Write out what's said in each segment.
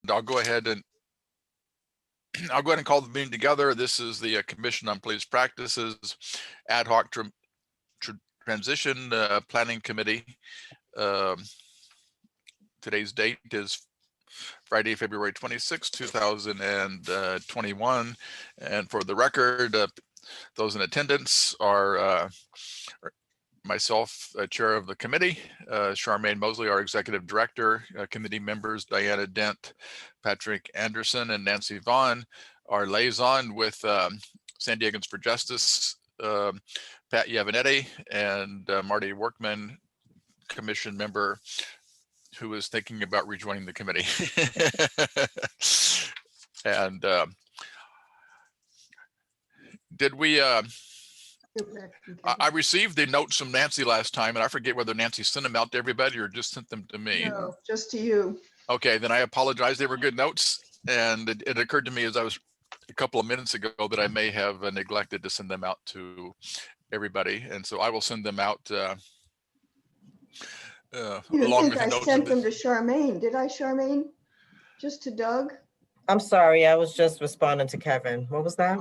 I'll go ahead and call the meeting together. This is the Commission on Police Practices Ad Hoc Transition Planning Committee. Today's date is Friday, February 26, 2021. And for the record, those in attendance are myself, chair of the committee, Charmaine Mosley, our executive director, committee members Diana Dent, Patrick Anderson, and Nancy Vaughn, our liaison with San Diegans for Justice, Pat Yavanetti, and Marty Workman, commission member who is thinking about rejoining the committee. And did we I received the notes from Nancy last time, and I forget whether Nancy sent them out to everybody or just sent them to me. No, just to you. Okay, then I apologize. They were good notes. And it occurred to me as I was a couple of minutes ago that I may have neglected to send them out to everybody. And so I will send them out along with the notes. I sent them to Charmaine. Did I, Charmaine? Just to Doug? I'm sorry, I was just responding to Kevin. What was that?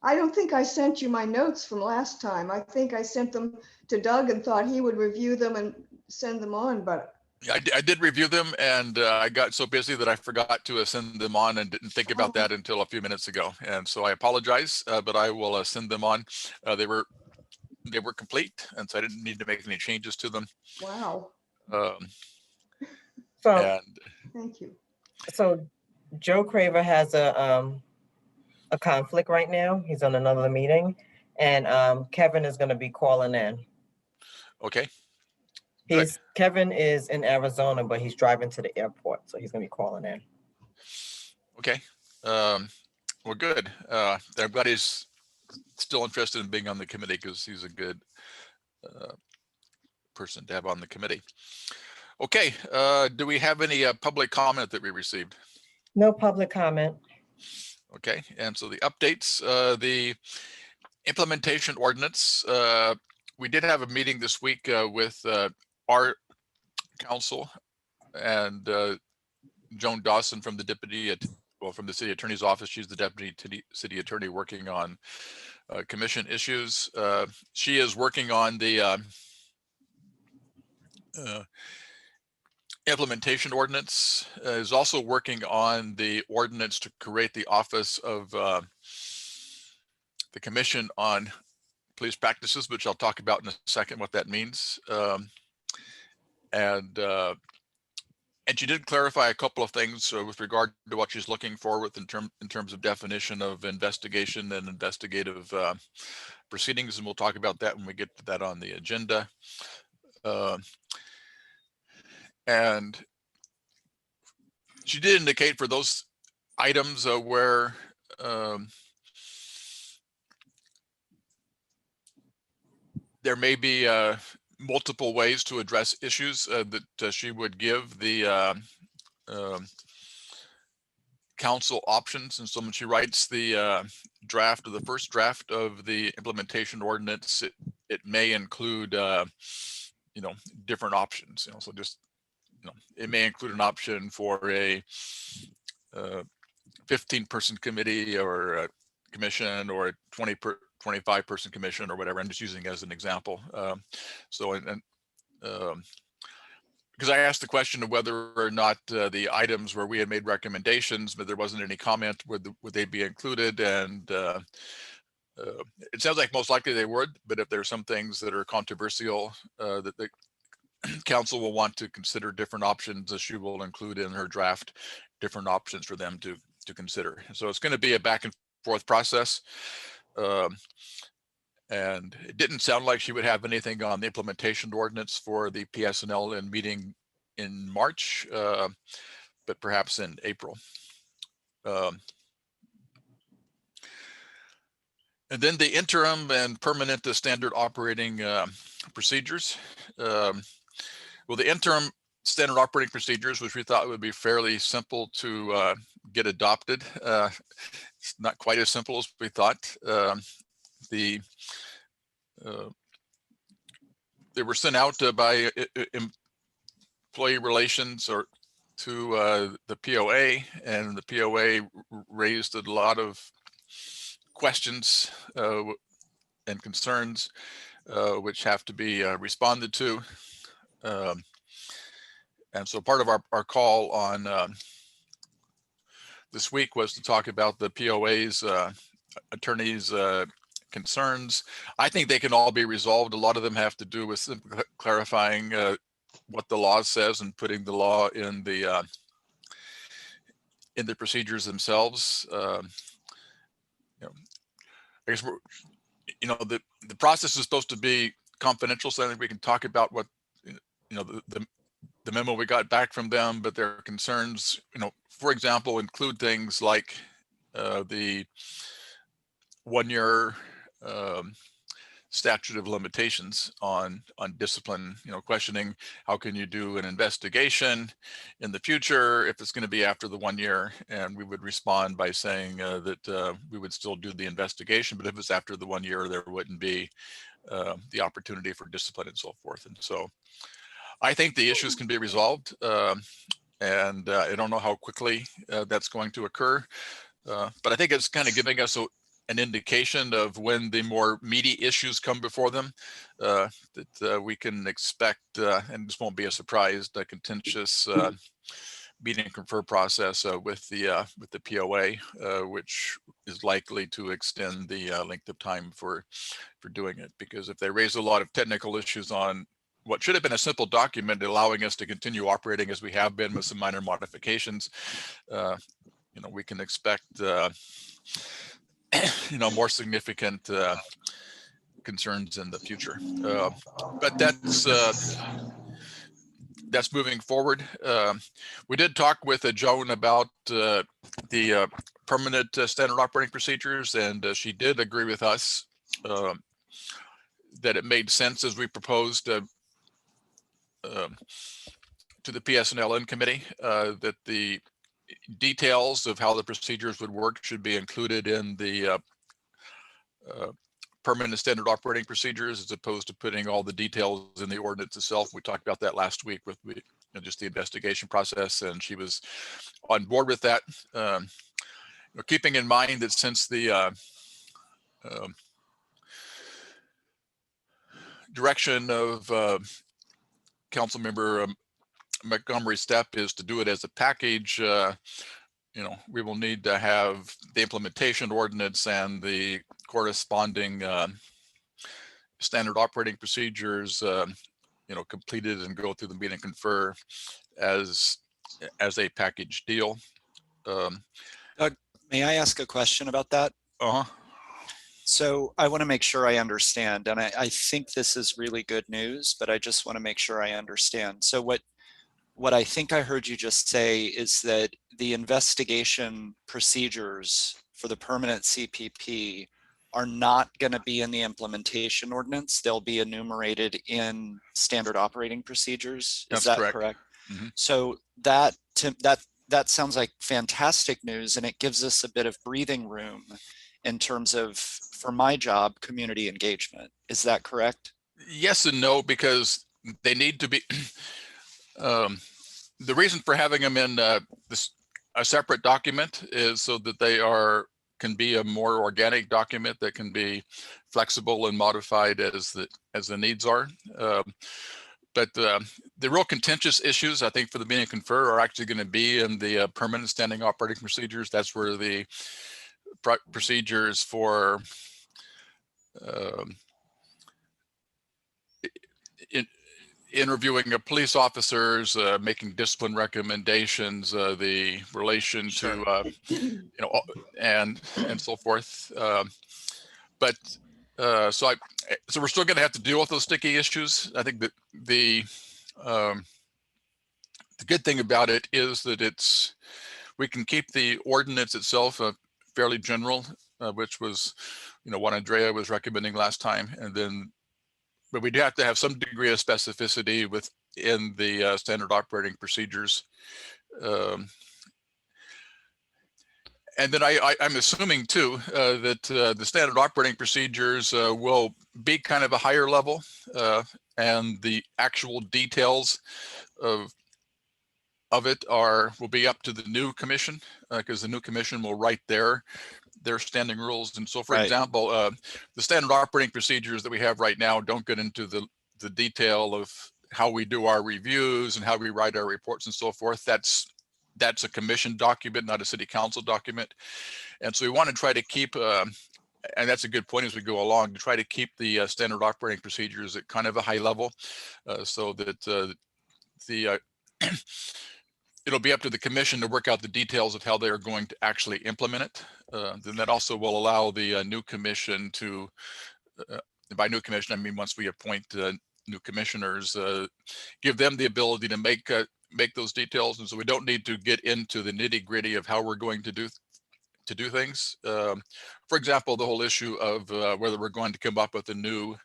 I don't think I sent you my notes from last time. I think I sent them to Doug and thought he would review them and send them on, but. I did review them, and I got so busy that I forgot to send them on and didn't think about that until a few minutes ago. And so I apologize, but I will send them on. They were complete, and so I didn't need to make any changes to them. Wow. Thank you. So Joe Craver has a conflict right now. He's on another meeting, and Kevin is going to be calling in. Okay. Kevin is in Arizona, but he's driving to the airport, so he's going to be calling in. Okay. Well, good. I'm glad he's still interested in being on the committee because he's a good person to have on the committee. Okay. Do we have any public comment that we received? No public comment. Okay, and so the updates, the implementation ordinance, we did have a meeting this week with our counsel and Joan Dawson from the from the city attorney's office. She's the deputy city attorney working on commission issues. She is working on the implementation ordinance, is also working on the ordinance to create the office of the Commission on Police Practices, which I'll talk about in a second what that means. And she did clarify a couple of things with regard to what she's looking for in terms of definition of investigation and investigative proceedings, and we'll talk about that when we get to that on the agenda. And she did indicate for those items where there may be multiple ways to address issues that she would give the council options. And so when she writes the draft or the first draft of the implementation ordinance, it may include different options. So just it may include an option for a 15-person committee or a commission or a 25-person commission or whatever. I'm just using as an example. Because I asked the question of whether or not the items where we had made recommendations, but there wasn't any comment, would they be included? And it sounds like most likely they would, but if there's some things that are controversial that the council will want to consider different options, she will include in her draft different options for them to consider. So it's going to be a back and forth process. And it didn't sound like she would have anything on the implementation ordinance for the PSNL in meeting in March, but perhaps in April. And then the interim and permanent standard operating procedures. Well, the interim standard operating procedures, which we thought would be fairly simple to get adopted. It's not quite as simple as we thought. They were sent out by employee relations or to the POA, and the POA raised a lot of questions and concerns which have to be responded to. And so part of our call on this week was to talk about the POA's attorneys' concerns. I think they can all be resolved. A lot of them have to do with clarifying what the law says and putting the law in the procedures themselves. I guess the process is supposed to be confidential, so I think we can talk about what the memo we got back from them, but their concerns, for example, include things like the 1-year statute of limitations on discipline, questioning how can you do an investigation in the future if it's going to be after the 1 year, and we would respond by saying that we would still do the investigation, but if it's after the 1 year, there wouldn't be the opportunity for discipline and so forth. And so I think the issues can be resolved, and I don't know how quickly that's going to occur, but I think it's kind of giving us an indication of when the more meaty issues come before them, that we can expect, and this won't be a surprise, the contentious meeting and confer process with the POA, which is likely to extend the length of time for doing it. Because if they raise a lot of technical issues on what should have been a simple document allowing us to continue operating as we have been with some minor modifications, we can expect more significant concerns in the future. But that's moving forward. We did talk with Joan about the permanent standard operating procedures, and she did agree with us that it made sense as we proposed to the PSNLN committee that the details of how the procedures would work should be included in the permanent standard operating procedures, as opposed to putting all the details in the ordinance itself. We talked about that last week with just the investigation process, and she was on board with that. Keeping in mind that since the direction of Council Member Montgomery's step is to do it as a package, we will need to have the implementation ordinance and the corresponding standard operating procedures, completed and go through the meeting and confer as a package deal. Doug, may I ask a question about that? So I want to make sure I understand, and I think this is really good news, but I just want to make sure I understand. So what I think I heard you just say is that the investigation procedures for the permanent CPP are not going to be in the implementation ordinance. They'll be enumerated in standard operating procedures. Is that correct? Mm-hmm. So that sounds like fantastic news, and it gives us a bit of breathing room in terms of, for my job, community engagement. Is that correct? Yes and no, because they need to be. The reason for having them in a separate document is so that they can be a more organic document that can be flexible and modified as the needs are. But the real contentious issues, I think, for the meeting and confer are actually going to be in the permanent standing operating procedures. That's where the procedures for interviewing of police officers, making discipline recommendations, the relation to, and so forth. So we're still going to have to deal with those sticky issues. I think that the good thing about it is that we can keep the ordinance itself fairly general, which was, what Andrea was recommending last time, but we do have to have some degree of specificity within the standard operating procedures. And then I'm assuming too that the standard operating procedures will be kind of a higher level, and the actual details of of it will be up to the new commission, because the new commission will write their standing rules. And so, for Right. example, the standard operating procedures that we have right now don't get into the detail of how we do our reviews and how we write our reports and so forth. That's a commission document, not a city council document. And so we want to try to keep, and that's a good point as we go along, to try to keep the standard operating procedures at kind of a high level, so that it'll be up to the commission to work out the details of how they are going to actually implement it. Then that also will allow the new commission to, by new commission, I mean once we appoint new commissioners, give them the ability to make those details. And so we don't need to get into the nitty gritty of how we're going to do things. For example, the whole issue of whether we're going to come up with a new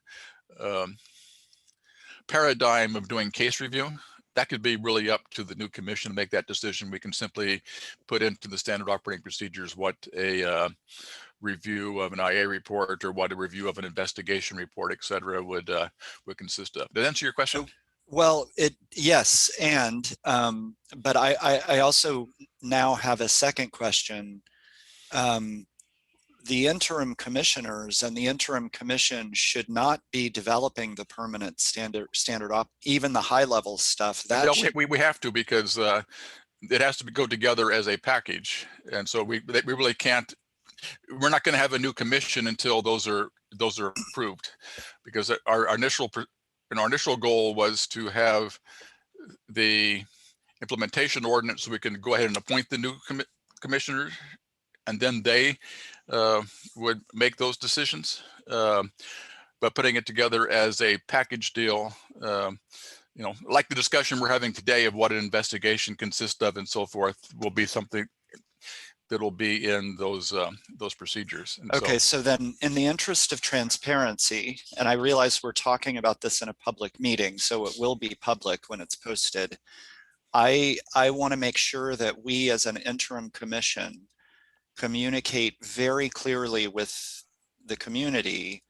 paradigm of doing case review. That could be really up to the new commission to make that decision. We can simply put into the standard operating procedures what a review of an IA report or what a review of an investigation report, et cetera, would consist of. Did that answer your question? Well, yes, and but I also now have a second question. The interim commissioners and the interim commission should not be developing the permanent standard even the high level stuff. That we have to, because it has to go together as a package, and so we really can't. We're not going to have a new commission until those are approved, because our initial goal was to have the implementation ordinance so we can go ahead and appoint the new commissioner, and then they would make those decisions. But putting it together as a package deal, like the discussion we're having today of what an investigation consists of and so forth, will be something that will be in those procedures. And okay, so then in the interest of transparency, and I realize we're talking about this in a public meeting, so it will be public when it's posted. I want to make sure that we as an interim commission communicate very clearly with the community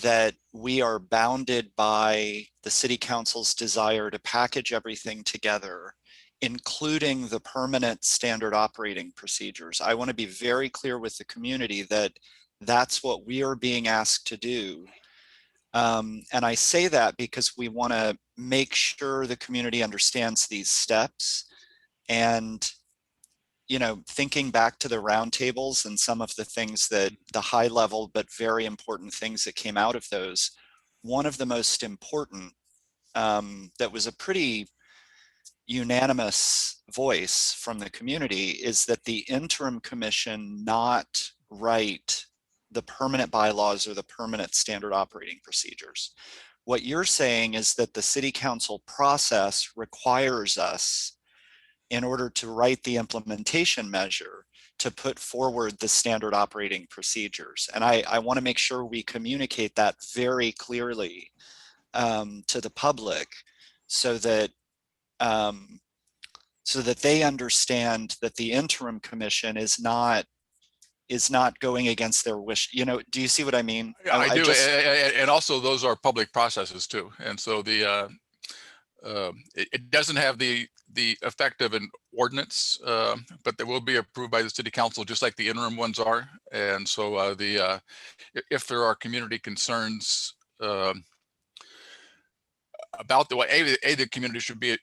that we are bounded by the city council's desire to package everything together, including the permanent standard operating procedures. I want to be very clear with the community that that's what we are being asked to do. And I say that because we want to make sure the community understands these steps. And thinking back to the roundtables and some of the things that the high level but very important things that came out of those, one of the most important that was a pretty unanimous voice from the community is that the interim commission not write the permanent bylaws or the permanent standard operating procedures. What you're saying is that the city council process requires us, in order to write the implementation measure, to put forward the standard operating procedures. And I want to make sure we communicate that very clearly to the public, so that they understand that the interim commission is not going against their wish. Do you see what I mean? I do. And also those are public processes too. And so it doesn't have the effect of an ordinance, but they will be approved by the city council, just like the interim ones are. And so if there are community concerns about the way the community should be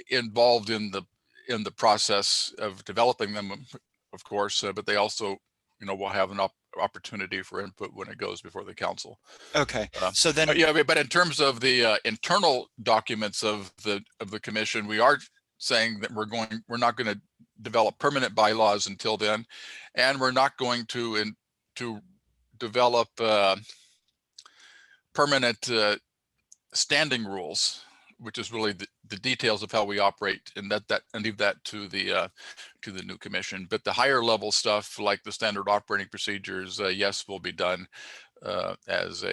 involved in the process of developing them, of course, but they also will have an opportunity for input when it goes before the council. Okay, so then but in terms of the internal documents of the commission, we are saying that we're not going to develop permanent bylaws until then, and we're not going to develop permanent standing rules, which is really the details of how we operate, and leave that to the new commission. But the higher level stuff, like the standard operating procedures, yes, will be done as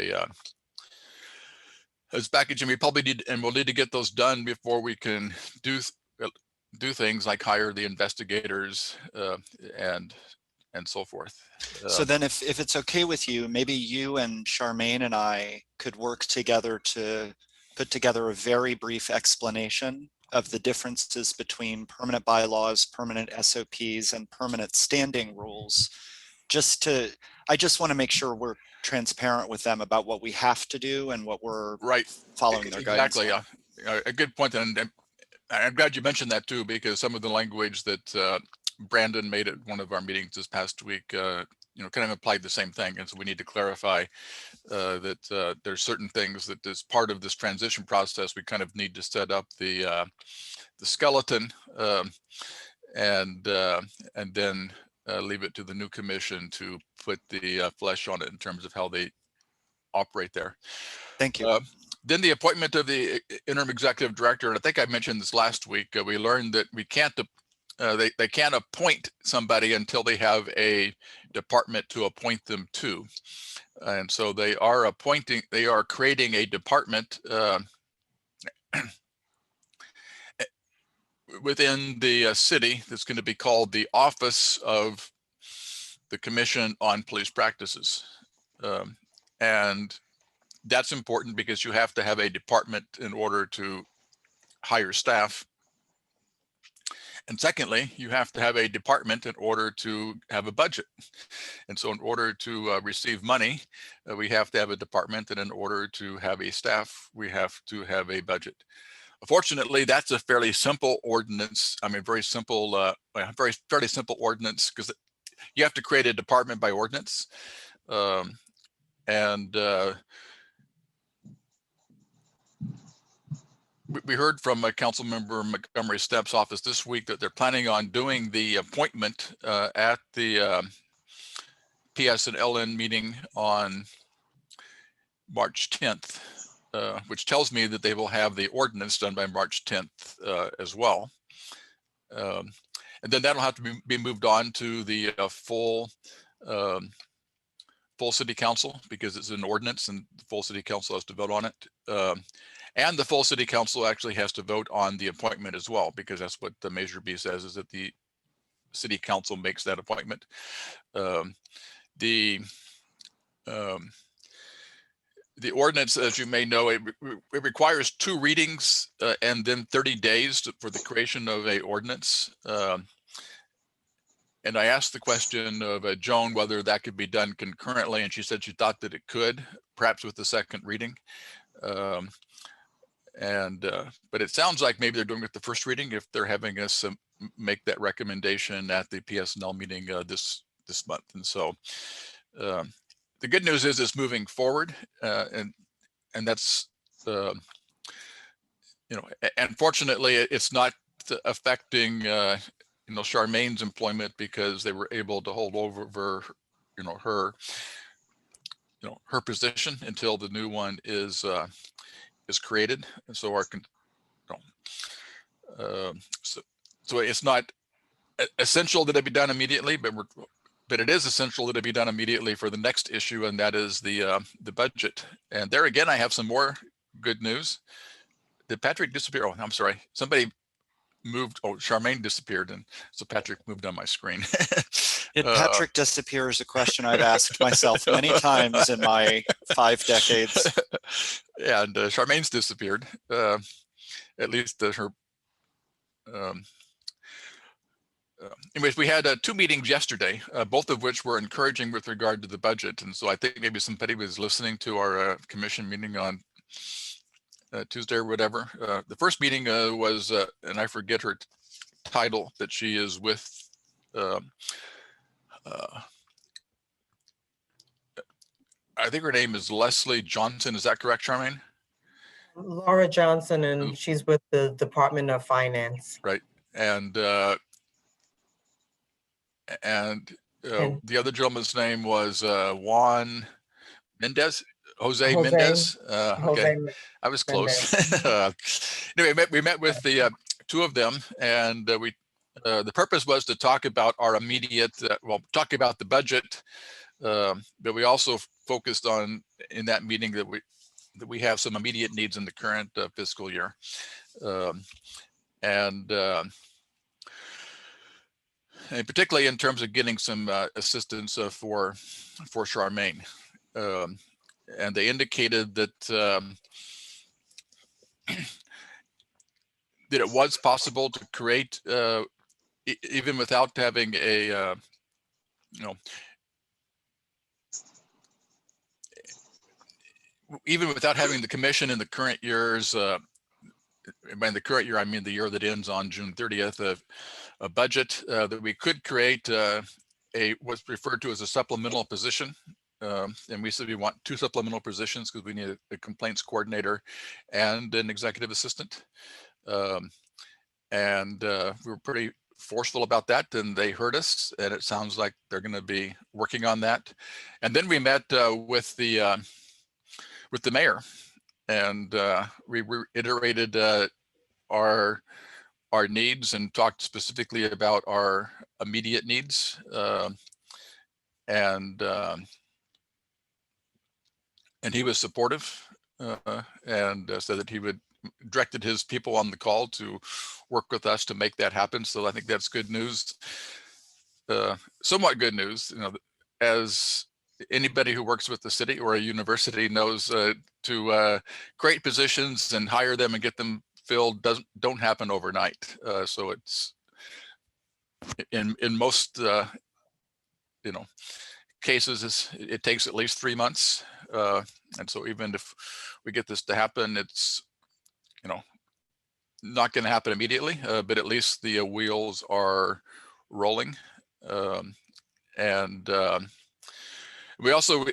packaging. We probably we'll need to get those done before we can do things like hire the investigators and so forth. So then if it's okay with you, maybe you and Charmaine and I could work together to put together a very brief explanation of the differences between permanent bylaws, permanent SOPs, and permanent standing rules. I just want to make sure we're transparent with them about what we have to do and what we're Right. following their guidance Exactly. on. A good point. And I'm glad you mentioned that too, because some of the language that Brandon made at one of our meetings this past week, kind of implied the same thing. And so we need to clarify that there's certain things that as part of this transition process, we kind of need to set up the skeleton and then leave it to the new commission to put the flesh on it in terms of how they operate there. Thank you. Then the appointment of the interim executive director, and I think I mentioned this last week, we learned that we can't, they can't appoint somebody until they have a department to appoint them to. And so they are creating a department within the city that's going to be called the Office of the Commission on Police Practices. And that's important because you have to have a department in order to hire staff. And secondly, you have to have a department in order to have a budget. And so in order to receive money, we have to have a department, and in order to have a staff, we have to have a budget. Fortunately, that's a fairly simple ordinance. I mean, fairly simple ordinance, because you have to create a department by ordinance. We heard from a council member Montgomery Stepp's office this week that they're planning on doing the appointment at the PS and LN meeting on March 10th, which tells me that they will have the ordinance done by March 10th as well. And then that'll have to be moved on to the full city council, because it's an ordinance and the full city council has to vote on it. And the full city council actually has to vote on the appointment as well, because that's what the Measure B says, is that the city council makes that appointment. The ordinance, as you may know, it requires 2 readings and then 30 days for the creation of a ordinance. And I asked the question of Joan whether that could be done concurrently, and she said she thought that it could, perhaps with the second reading. But it sounds like maybe they're doing it the first reading if they're having us make that recommendation at the PSNL meeting this month. And so the good news is it's moving forward, and that's unfortunately it's not affecting Charmaine's employment, because they were able to hold over her position until the new one is created. And so so it's not essential that it be done immediately, but it is essential that it be done immediately for the next issue, and that is the budget. And there again, I have some more good news. Did Patrick disappear? Oh, I'm sorry. Somebody moved. Oh, Charmaine disappeared, and so Patrick moved on my screen. Did Patrick disappear is a question I've asked myself many times in my 5 decades. And Charmaine's disappeared. At least her. Anyways, we had 2 meetings yesterday, both of which were encouraging with regard to the budget. And so I think maybe somebody was listening to our commission meeting on Tuesday or whatever. The first meeting was, and I forget her title, that she is with. I think her name is Leslie Johnson. Is that correct, Charmaine? Laura Johnson, and she's with the Department of Finance. Right. And the other gentleman's name was Juan Mendez. Jose Mendez. Okay, I was close. Anyway, we met with the 2 of them, and the purpose was to talk about our immediate, talk about the budget, but we also focused on in that meeting that we have some immediate needs in the current fiscal year, and particularly in terms of getting some assistance for Charmaine. And they indicated that that it was possible to create, even without having a, even without having the commission in the current year's, by the current year, I mean the year that ends on June 30th, a budget that we could create what's referred to as a supplemental position. And we said we want 2 supplemental positions because we need a complaints coordinator and an executive assistant. And we were pretty forceful about that, and they heard us, and it sounds like they're going to be working on that. And then we met with the mayor, and we reiterated our needs and talked specifically about our immediate needs, and he was supportive, and said that he would directed his people on the call to work with us to make that happen. So I think that's good news, somewhat good news, as anybody who works with the city or a university knows, to create positions and hire them and get them filled don't happen overnight. So it's in most cases it takes at least 3 months, and so even if we get this to happen, it's not going to happen immediately, but at least the wheels are rolling. And we also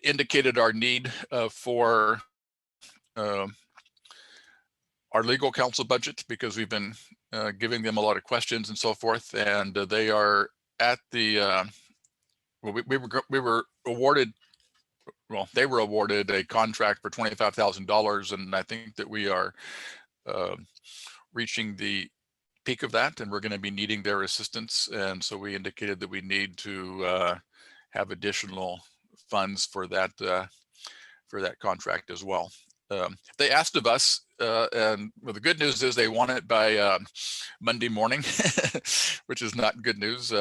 indicated our need for our legal counsel budget, because we've been giving them a lot of questions and so forth, and they are at the well, we were awarded, well, they were awarded a contract for $25,000, and I think that we are reaching the peak of that, and we're going to be needing their assistance. And so we indicated that we need to have additional funds for that contract as well. They asked of us, and well, the good news is they want it by Monday morning, which is not good news,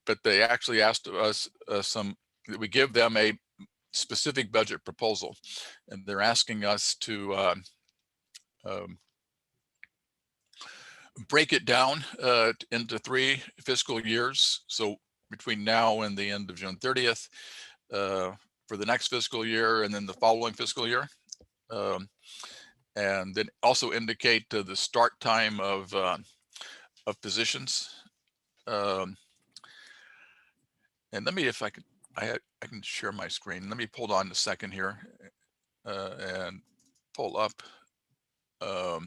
but they actually asked of us that we give them a specific budget proposal, and they're asking us to break it down into 3 fiscal years. So between now and the end of June 30th, for the next fiscal year, and then the following fiscal year. And then also indicate the start time of positions. And let me, if I could, I can share my screen. Let me hold on a second here and pull up the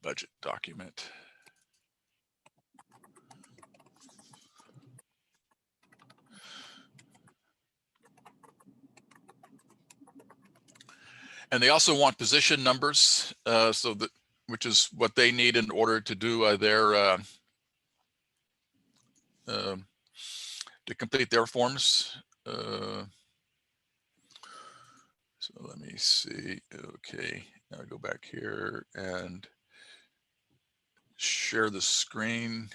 budget document. And they also want position numbers, so that, which is what they need in order to do their to complete their forms. So let me see. Okay, now I go back here and share the screen.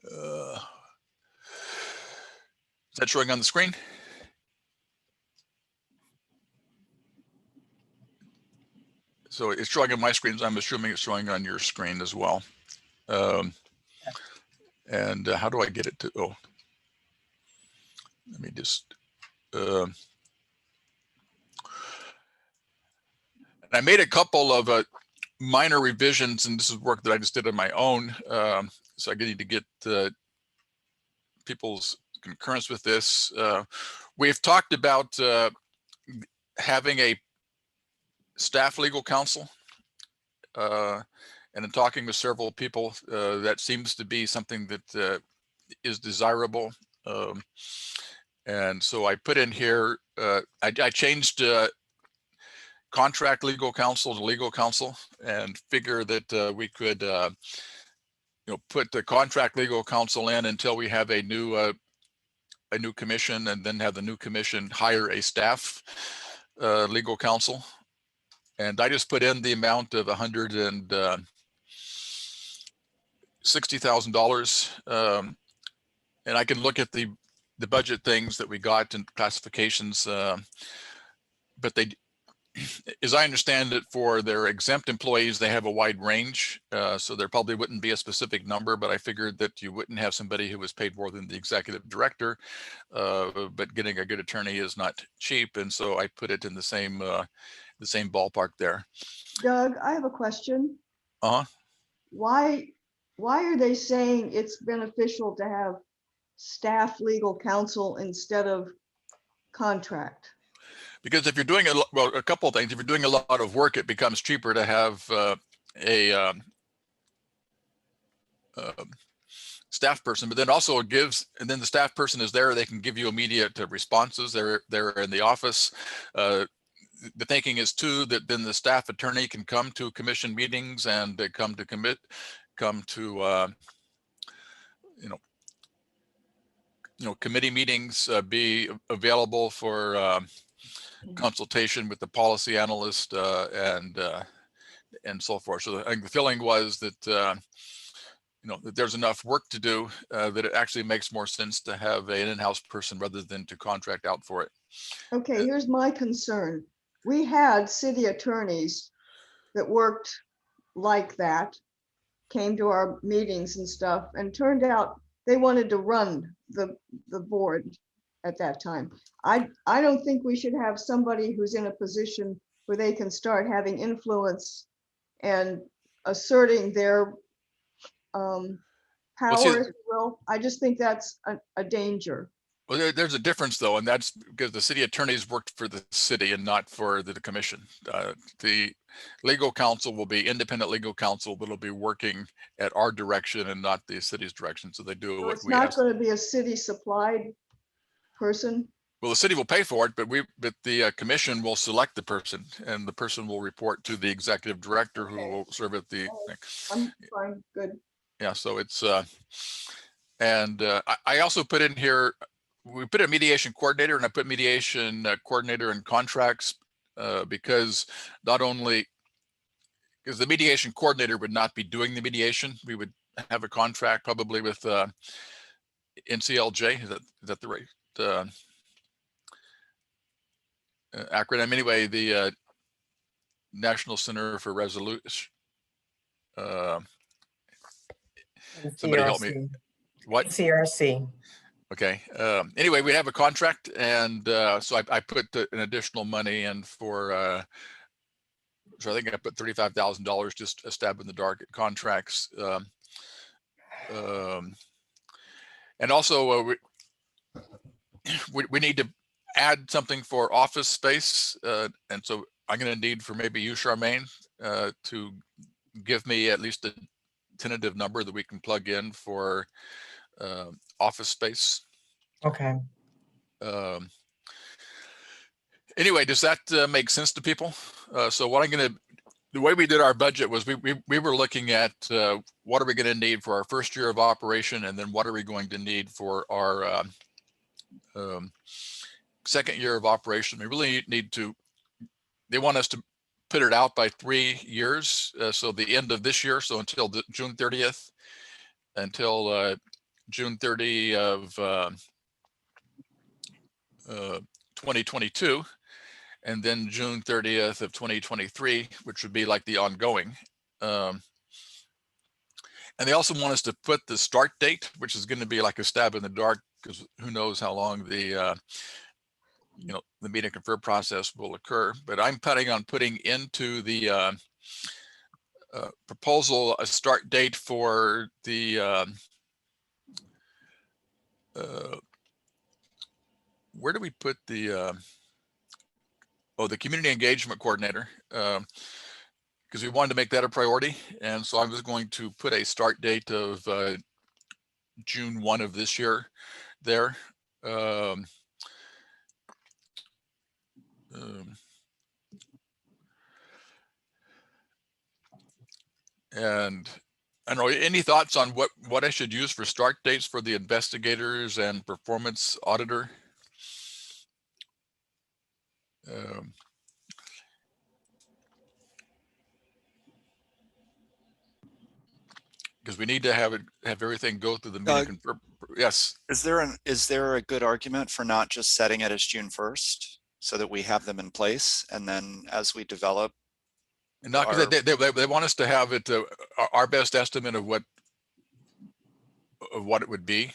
Is that showing on the screen? So it's showing on my screen. I'm assuming it's showing on your screen as well. And how do I get it to, oh, let me just, and I made a couple of minor revisions, and this is work that I just did on my own. So I need to get people's concurrence with this. We've talked about having a staff legal counsel, and in talking with several people, that seems to be something that is desirable. And so I put in here, I changed contract legal counsel to legal counsel, and figure that we could put the contract legal counsel in until we have a new commission, and then have the new commission hire a staff legal counsel. And I just put in the amount of $160,000, and I can look at the budget things that we got and classifications, but as I understand it, for their exempt employees, they have a wide range. So there probably wouldn't be a specific number, but I figured that you wouldn't have somebody who was paid more than the executive director. But getting a good attorney is not cheap. And so I put it in the same ballpark there. Doug, I have a question. Uh-huh. Why are they saying it's beneficial to have staff legal counsel instead of contract? Because if you're doing a couple of things, if you're doing a lot of work, it becomes cheaper to have a staff person, but then also it gives, and then the staff person is there, they can give you immediate responses. They're in the office. The thinking is too that then the staff attorney can come to commission meetings and come to committee meetings, be available for consultation with the policy analyst and so forth. So I think the feeling was that that there's enough work to do that it actually makes more sense to have an in-house person rather than to contract out for it. Okay, here's my concern. We had city attorneys that worked like that, came to our meetings and stuff, and turned out they wanted to run the board at that time. I don't think we should have somebody who's in a position where they can start having influence and asserting their power, if you will. I just think that's a danger. Well, there's a difference though, and that's because the city attorneys worked for the city and not for the commission. The legal counsel will be independent legal counsel, but it'll be working at our direction and not the city's direction. So they do So what it's we not ask. going to be a city supplied person. Well, the city will pay for it, but the commission will select the person, and the person will report to the executive director, who Okay. will serve at the. I'm fine, good. Yeah, so it's and I also put in here, we put a mediation coordinator, and I put mediation coordinator and contracts because not only because the mediation coordinator would not be doing the mediation, we would have a contract probably with NCLJ. Is that the right acronym? Anyway, the National Center for Resolution. Somebody help me. What? CRC. Okay. Anyway, we have a contract, and so I put an additional money in for. So I think I put $35,000 just a stab in the dark at contracts, and also we need to add something for office space, and so I'm going to need for maybe you, Charmaine, to give me at least a tentative number that we can plug in for office space. Okay. Anyway, does that make sense to people? So what the way we did our budget was we were looking at what are we going to need for our first year of operation, and then what are we going to need for our second year of operation. We really need to, they want us to put it out by 3 years. So the end of this year, so until June 30th, until June 30 of 2022, and then June 30th of 2023, which would be like the ongoing. And they also want us to put the start date, which is going to be like a stab in the dark, because who knows how long the the meet and confer process will occur. But I'm planning on putting into the proposal a start date for the where do we put the the community engagement coordinator, because we wanted to make that a priority. And so I was going to put a start date of June 1 of this year there. And I don't know, any thoughts on what I should use for start dates for the investigators and performance auditor? Because we need to have everything go through the meeting. Yes. Is there a good argument for not just setting it as June 1st? so that we have them in place. And then as we develop, And not because they want us to have it, our best estimate of what it would be.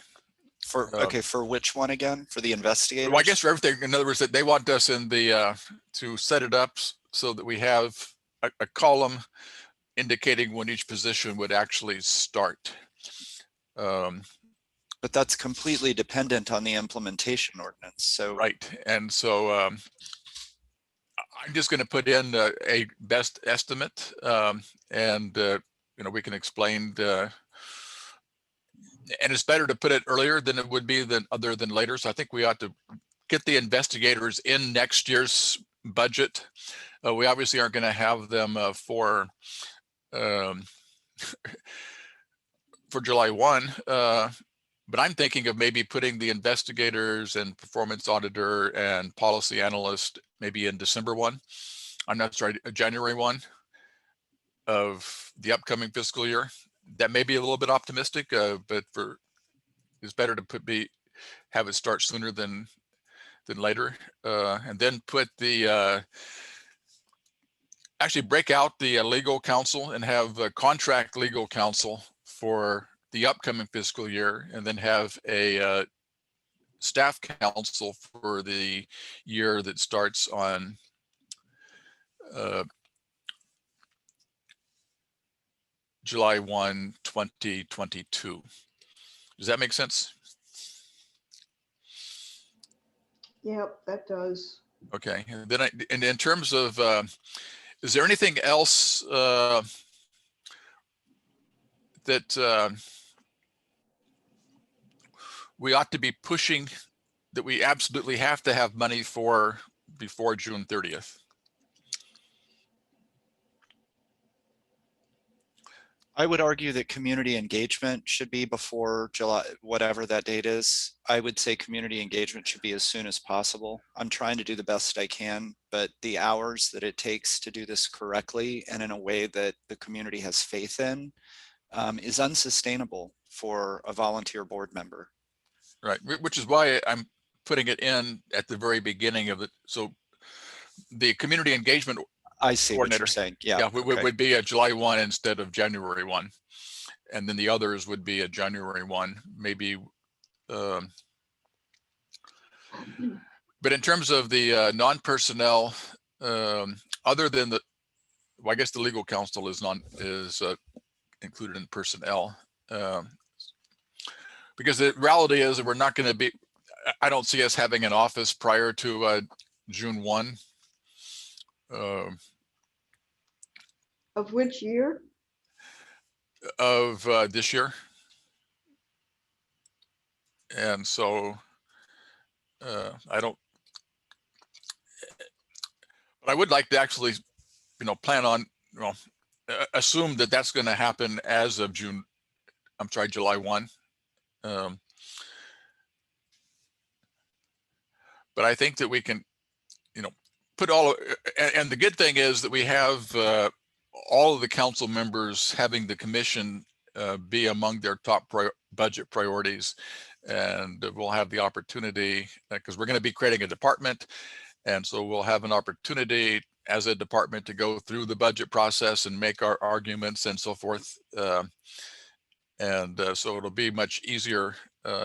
okay, for which one again? For the investigators? Well, I guess for everything. In other words, that they want us in the to set it up so that we have a column indicating when each position would actually start. But that's completely dependent on the implementation ordinance. So right, and so I'm just going to put in a best estimate, and you know, we can explain. And it's better to put it earlier than it would be other than later. So I think we ought to get the investigators in next year's budget. We obviously aren't going to have them for July 1, but I'm thinking of maybe putting the investigators and performance auditor and policy analyst maybe in December 1. I'm not sorry, January 1 of the upcoming fiscal year. That may be a little bit optimistic, but it's better to have it start sooner than later, and then put the actually break out the legal counsel and have a contract legal counsel for the upcoming fiscal year, and then have a staff counsel for the year that starts on July 1, 2022. Does that make sense? Yep, that does. Okay, and then and in terms of, is there anything else that we ought to be pushing, that we absolutely have to have money for before June 30th? I would argue that community engagement should be before July, whatever that date is. I would say community engagement should be as soon as possible. I'm trying to do the best I can, but the hours that it takes to do this correctly and in a way that the community has faith in is unsustainable for a volunteer board member. Right, which is why I'm putting it in at the very beginning of it. So the community engagement I see what coordinator, you're saying. Yeah, would be a July 1 instead of January 1. And then the others would be a January 1, maybe. But in terms of the non-personnel, other than well, I guess the legal counsel is included in personnel. Because the reality is that we're not going to be, I don't see us having an office prior to June 1. Of which year? Of this year. And so I don't, but I would like to actually, you know, plan on, you know, assume that that's going to happen as of July 1. But I think that we can, you know, put and the good thing is that we have all of the council members having the commission be among their top budget priorities. And we'll have the opportunity, because we're going to be creating a department. And so we'll have an opportunity as a department to go through the budget process and make our arguments and so forth. So it'll be much easier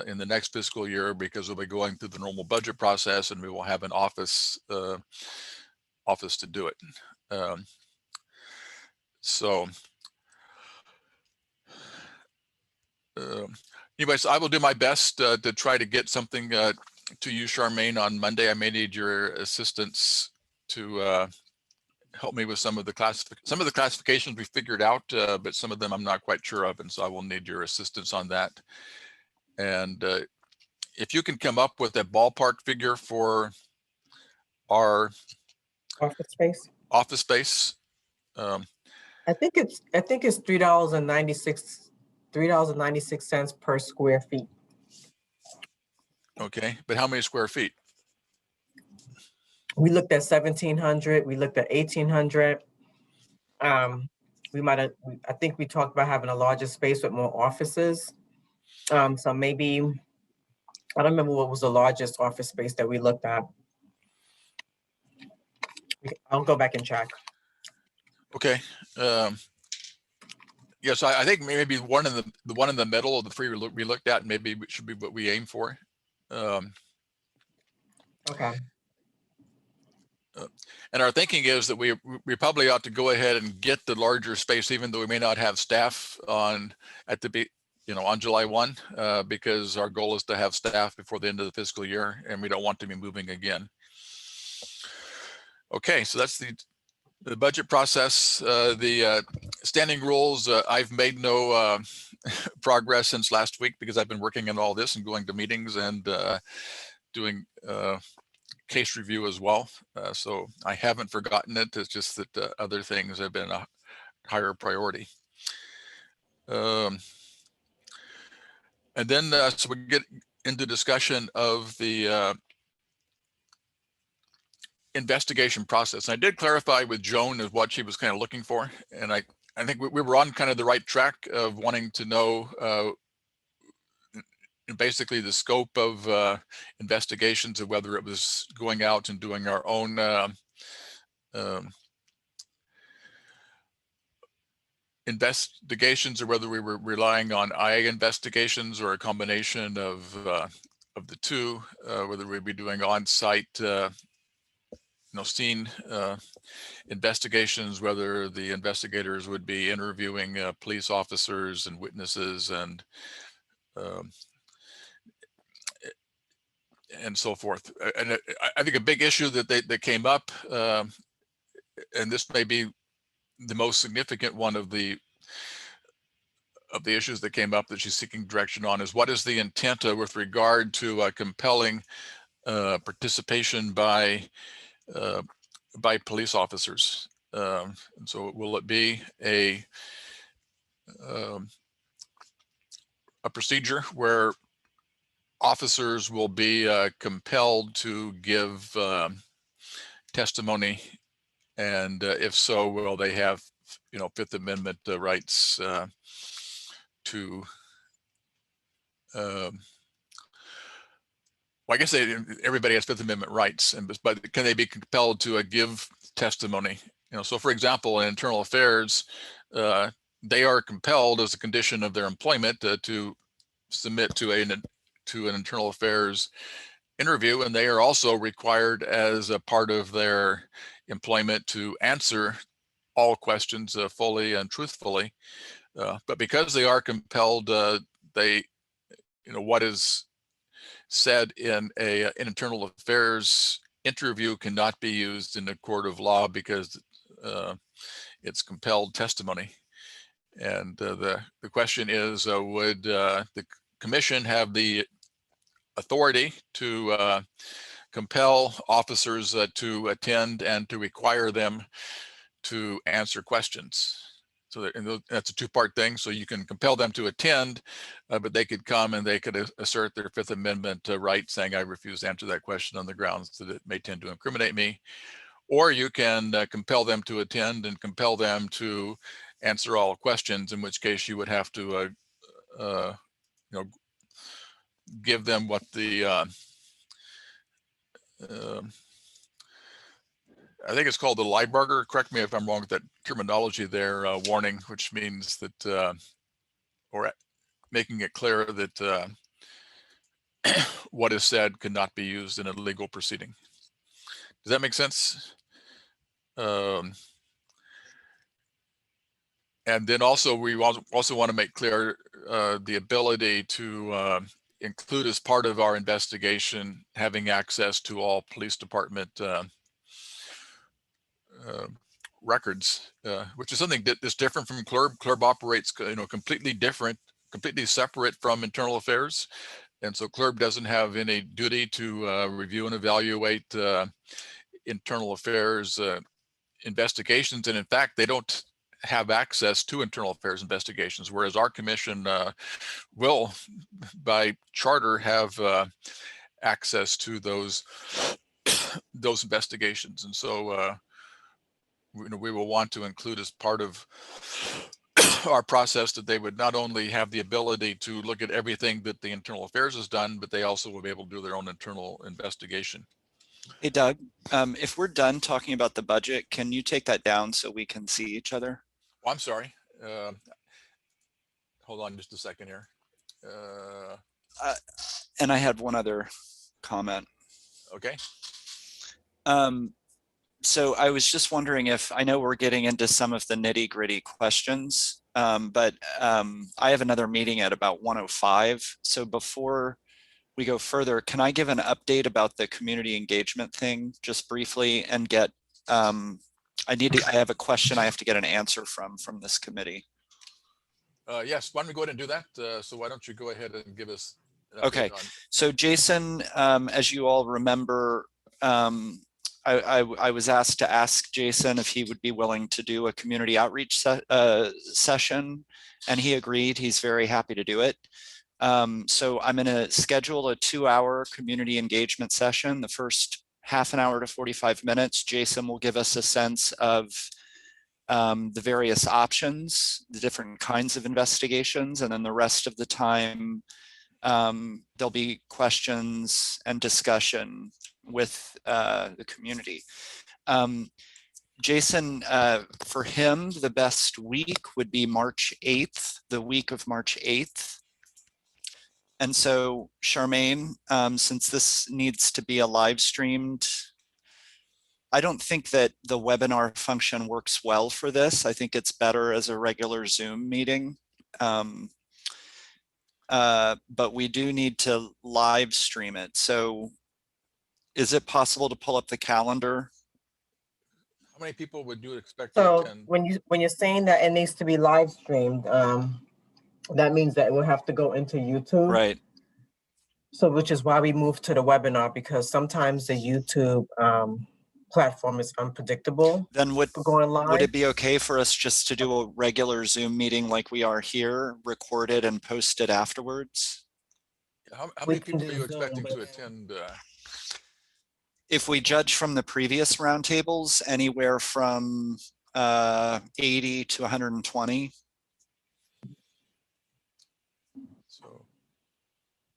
in the next fiscal year, because we'll be going through the normal budget process, and we will have an office to do it. Anyways, I will do my best to try to get something to you, Charmaine, on Monday. I may need your assistance to help me with some of the classifications we figured out, but some of them I'm not quite sure of, and so I will need your assistance on that. And if you can come up with a ballpark figure for our Office space. I think it's $3.96 per square feet. Okay, but how many square feet? We looked at 1,700. We looked at 1,800. I think we talked about having a larger space with more offices. So maybe, I don't remember what was the largest office space that we looked at. I'll go back and check. Okay. Yes, I think maybe the one in the middle of the three we looked at maybe should be what we aim for. Okay. And our thinking is that we probably ought to go ahead and get the larger space, even though we may not have staff on July 1, because our goal is to have staff before the end of the fiscal year, and we don't want to be moving again. Okay, so that's the budget process. The standing rules, I've made no progress since last week because I've been working on all this and going to meetings and doing case review as well. So I haven't forgotten it. It's just that other things have been a higher priority. And then so we get into discussion of the investigation process. I did clarify with Joan of what she was kind of looking for. And I think we were on kind of the right track of wanting to know basically the scope of investigations, of whether it was going out and doing our own investigations, or whether we were relying on IA investigations or a combination of the two, whether we'd be doing on-site scene investigations, whether the investigators would be interviewing police officers and witnesses and so forth. And I think a big issue that came up, and this may be the most significant one of the issues that came up that she's seeking direction on, is what is the intent with regard to compelling participation by police officers. And so will it be a procedure where officers will be compelled to give testimony, and if so, will they have Fifth Amendment rights to well, I guess everybody has Fifth Amendment rights, but can they be compelled to give testimony? So for example, in internal affairs, they are compelled as a condition of their employment to submit to an internal affairs interview, and they are also required as a part of their employment to answer all questions fully and truthfully. But because they are compelled, what is said in an internal affairs interview cannot be used in a court of law because it's compelled testimony. And the question is, would the commission have the authority to compel officers to attend and to require them to answer questions? So that's a two-part thing. So you can compel them to attend, but they could come and they could assert their Fifth Amendment right, saying, I refuse to answer that question on the grounds that it may tend to incriminate me. Or you can compel them to attend and compel them to answer all questions, in which case you would have to give them what the I think it's called the Lieberger, correct me if I'm wrong with that terminology there, warning, which means that or making it clear that what is said cannot be used in a legal proceeding. Does that make sense? And then also we also want to make clear the ability to include as part of our investigation having access to all police department records, which is something that's different from CLRB. CLRB operates completely different, completely separate from internal affairs. And so CLRB doesn't have any duty to review and evaluate internal affairs investigations. And in fact, they don't have access to internal affairs investigations, whereas our commission will, by charter, have access to those investigations. And so we will want to include as part of our process that they would not only have the ability to look at everything that the internal affairs has done, but they also will be able to do their own internal investigation. Hey, Doug, if we're done talking about the budget, can you take that down so we can see each other? Oh, I'm sorry. Hold on just a second here. And I had one other comment. Okay. So I was just wondering if, I know we're getting into some of the nitty gritty questions, but I have another meeting at about 1:05. So before we go further, can I give an update about the community engagement thing just briefly and get, I have a question I have to get an answer from this committee. Yes, why don't we go ahead and do that? So why don't you go ahead and give us an Okay. update on. So Jason, as you all remember, I was asked to ask Jason if he would be willing to do a community outreach session, and he agreed. He's very happy to do it. So I'm going to schedule a 2-hour community engagement session. The first half an hour to 45 minutes, Jason will give us a sense of the various options, the different kinds of investigations, and then the rest of the time, there'll be questions and discussion with the community. Jason, for him, the best week would be March 8th, the week of March 8th. And so Charmaine, since this needs to be a live streamed, I don't think that the webinar function works well for this. I think it's better as a regular Zoom meeting. But we do need to live stream it. So is it possible to pull up the calendar? How many people would you expect to So attend? when you're saying that it needs to be live streamed, that means that it will have to go into YouTube. Right. So which is why we moved to the webinar, because sometimes the YouTube platform is unpredictable Then for going live. would it be okay for us just to do a regular Zoom meeting like we are here, record it and post it afterwards? How We many can people are do you Zoom, expecting to but- attend? If we judge from the previous roundtables, anywhere from 80 to 120.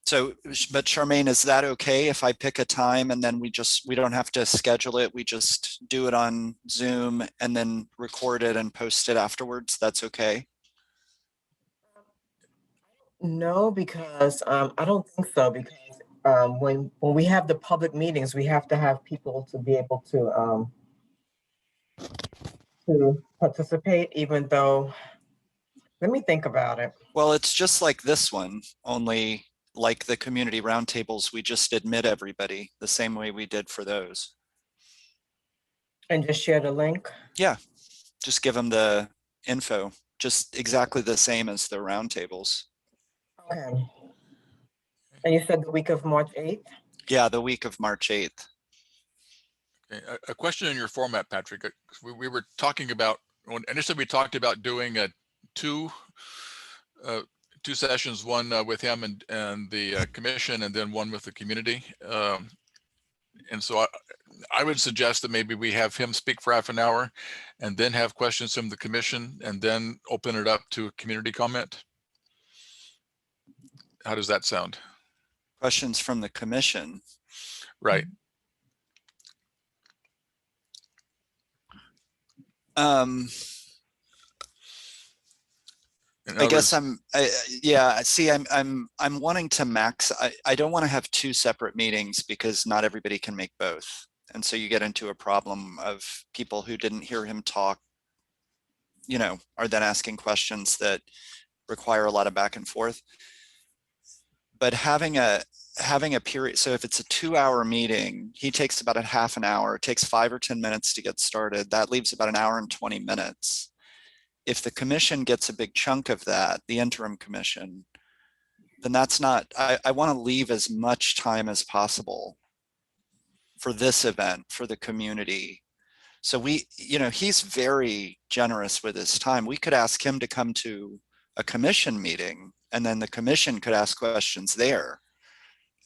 So, but Charmaine, is that okay if I pick a time and then we don't have to schedule it? We just do it on Zoom and then record it and post it afterwards? That's okay? No, because I don't think so, because when we have the public meetings, we have to have people to be able to participate, even though, let me think about it. Well, it's just like this one, only like the community roundtables, we just admit everybody the same way we did for those. And just share the link. Yeah, just give them the info, just exactly the same as the roundtables. Okay. And you said the week of March 8th? Yeah, the week of March 8th. Okay. A question in your format, Patrick. We were talking about, when initially we talked about doing two sessions, one with him and the commission, and then one with the community. And so I would suggest that maybe we have him speak for half an hour and then have questions from the commission and then open it up to a community comment. How does that sound? Questions from the commission. Right. I guess yeah, see, I'm wanting to max, I don't want to have two separate meetings because not everybody can make both. And so you get into a problem of people who didn't hear him talk, you know, are then asking questions that require a lot of back and forth. But having a period, so if it's a 2-hour meeting, he takes about a half an hour, it takes 5 or 10 minutes to get started. That leaves about 1 hour and 20 minutes. If the commission gets a big chunk of that, the interim commission, then that's not, I want to leave as much time as possible for this event, for the community. So we, you know, he's very generous with his time. We could ask him to come to a commission meeting and then the commission could ask questions there.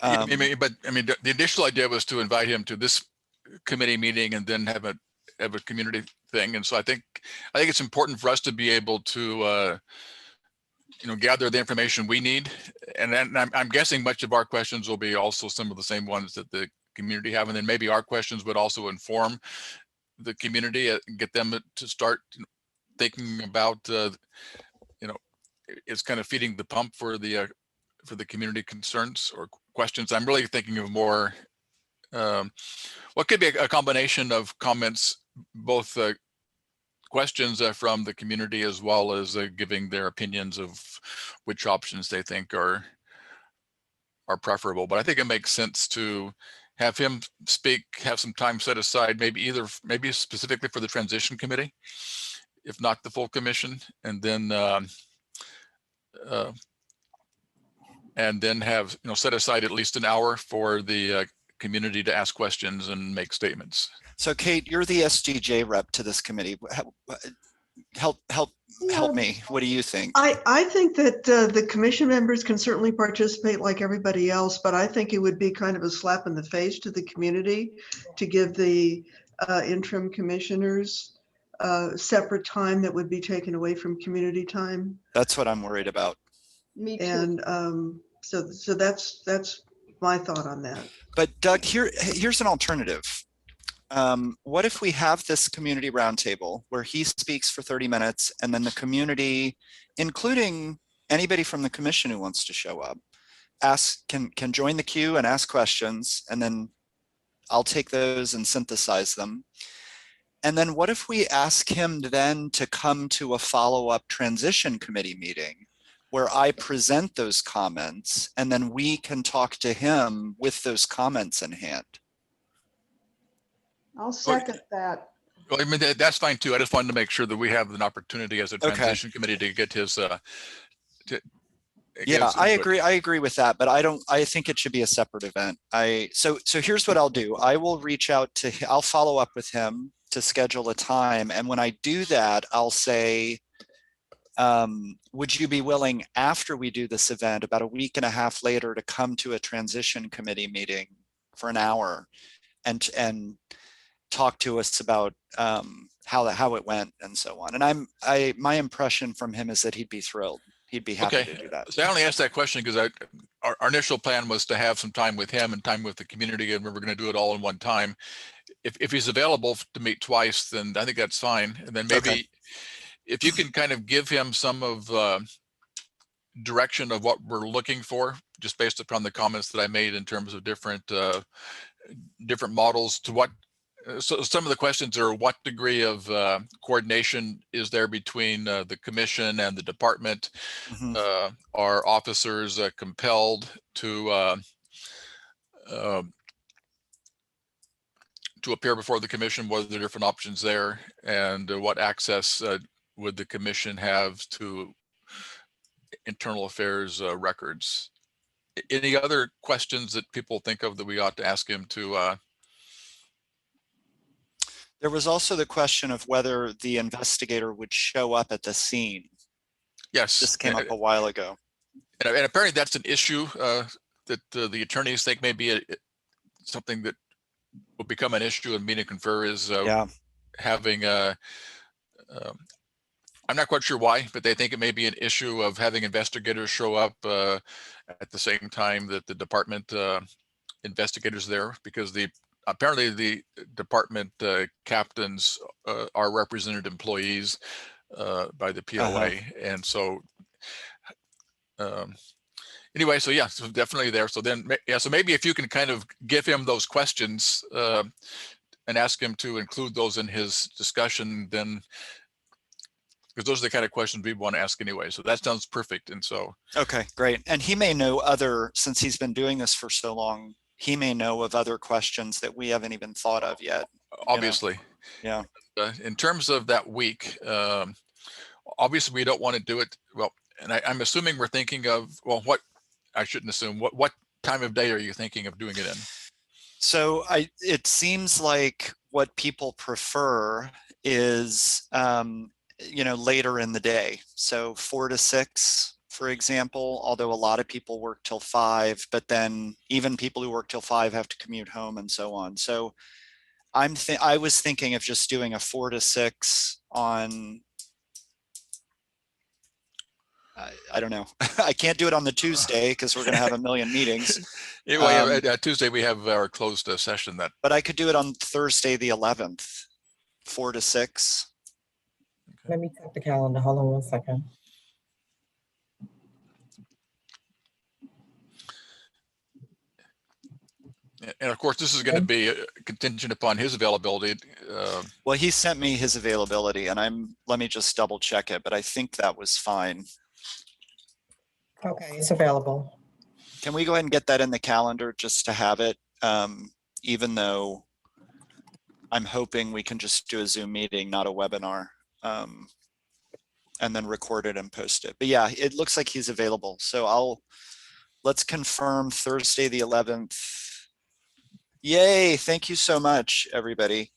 But I mean, the initial idea was to invite him to this committee meeting and then have a community thing. And so I think it's important for us to be able to, you know, gather the information we need. And then I'm guessing much of our questions will be also some of the same ones that the community have, and then maybe our questions would also inform the community, get them to start thinking about, it's kind of feeding the pump for the community concerns or questions. I'm really thinking of more, what could be a combination of comments, both questions from the community as well as giving their opinions of which options they think are preferable. But I think it makes sense to have him speak, have some time set aside, maybe specifically for the transition committee, if not the full commission, and then have set aside at least an hour for the community to ask questions and make statements. So Kate, you're the SGJ rep to this committee. Help me. What do you think? I think that the commission members can certainly participate like everybody else, but I think it would be kind of a slap in the face to the community to give the interim commissioners separate time that would be taken away from community time. That's what I'm worried about. Me too. And so that's my thought on that. But Doug, here's an alternative. What if we have this community roundtable where he speaks for 30 minutes and then the community, including anybody from the commission who wants to show up, can join the queue and ask questions, and then I'll take those and synthesize them. And then what if we ask him then to come to a follow-up transition committee meeting where I present those comments, and then we can talk to him with those comments in hand? I'll second that. Well, I mean, that's fine too. I just wanted to make sure that we have an opportunity as a transition committee to get his. Yeah, I agree with that, but I think it should be a separate event. So here's what I'll do. I will reach out to, I'll follow up with him to schedule a time. And when I do that, I'll say, would you be willing, after we do this event, about a week and a half later, to come to a transition committee meeting for an hour and talk to us about how it went and so on. And my impression from him is that he'd be thrilled. He'd be happy to do that. So I only asked that question because our initial plan was to have some time with him and time with the community, and we were going to do it all in one time. If he's available to meet twice, then I think that's fine. And then maybe if you can kind of give him some of direction of what we're looking for, just based upon the comments that I made in terms of different models, to what. So some of the questions are, what degree of coordination is there between the commission and the department? Mm-hmm. Are officers compelled to appear before the commission? What are the different options there? And what access would the commission have to internal affairs records? Any other questions that people think of that we ought to ask him to? There was also the question of whether the investigator would show up at the scene. Yes. This came up a while ago. And apparently that's an issue that the attorneys think may be something that will become an issue in meet and confer, is having I'm not quite sure why, but they think it may be an issue of having investigators show up at the same time that the department investigators there, because apparently the department captains are represented employees by the POA. And so anyway, so yeah, so definitely there. So then, so maybe if you can kind of give him those questions and ask him to include those in his discussion, then, because those are the kind of questions we want to ask anyway. So that sounds perfect. And so. Okay, great. And he may know since he's been doing this for so long, he may know of other questions that we haven't even thought of yet. Obviously. Yeah. In terms of that week, obviously we don't want to do it. Well, and I'm assuming we're thinking of, well, I shouldn't assume, what time of day are you thinking of doing it in? So it seems like what people prefer is, later in the day. So 4 to 6. For example, although a lot of people work till 5, but then even people who work till 5 have to commute home and so on. So I was thinking of just doing a 4 to 6 on I don't know. I can't do it on the Tuesday because we're going to have a million meetings, Anyway, Tuesday we have our closed session that. but I could do it on Thursday, the 11th, 4 to 6. Let me check the calendar. Hold on one second. And of course, this is going to be contingent upon his availability. Well, he sent me his availability and let me just double check it, but I think that was fine. Okay, it's available. Can we go ahead and get that in the calendar just to have it? Even though I'm hoping we can just do a Zoom meeting, not a webinar, and then record it and post it. But yeah, it looks like he's available. So let's confirm Thursday, the 11th. Yay. Thank you so much, everybody.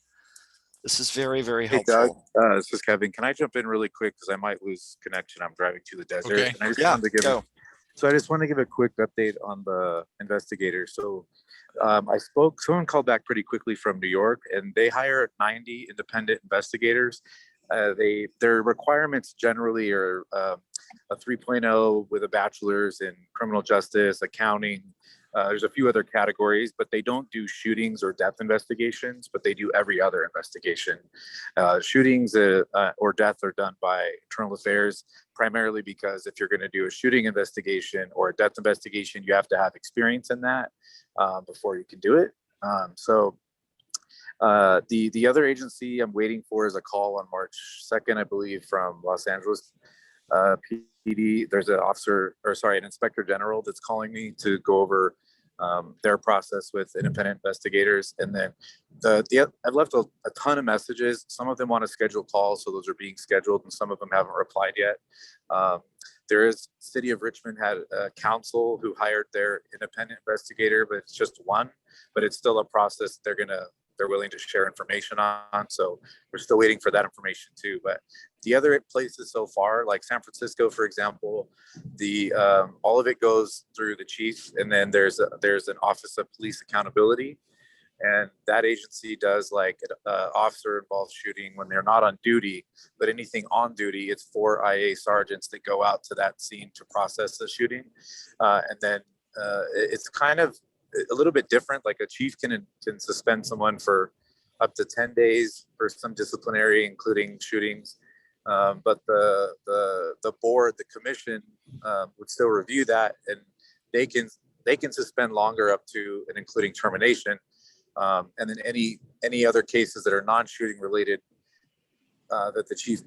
This is very, very Hey, helpful. Doug, this is Kevin. Can I jump in really quick? Because I might lose connection. I'm driving to the desert. Okay. And I just Yeah, wanted to give go. So I just want to give a quick update on the investigators. So someone called back pretty quickly from New York, and they hire 90 independent investigators. Their requirements generally are a 3.0 with a bachelor's in criminal justice, accounting. There's a few other categories, but they don't do shootings or death investigations, but they do every other investigation. Shootings or death are done by internal affairs, primarily because if you're going to do a shooting investigation or a death investigation, you have to have experience in that before you can do it. The other agency I'm waiting for is a call on March 2nd, I believe, from Los Angeles PD. There's an inspector general that's calling me to go over their process with independent investigators. And then I've left a ton of messages. Some of them want to schedule calls, so those are being scheduled, and some of them haven't replied yet. There is City of Richmond had a council who hired their independent investigator, but it's just one, but it's still a process they're willing to share information on. So we're still waiting for that information too. But the other places so far, like San Francisco, for example, all of it goes through the chief, and then there's an Office of Police Accountability, and that agency does like officer involved shooting when they're not on duty, but anything on duty, it's 4 IA sergeants that go out to that scene to process the shooting, and then it's kind of a little bit different. Like a chief can suspend someone for up to 10 days for some disciplinary, including shootings. But the board, the commission would still review that, and they can suspend longer up to and including termination. And then any other cases that are non-shooting related that the chief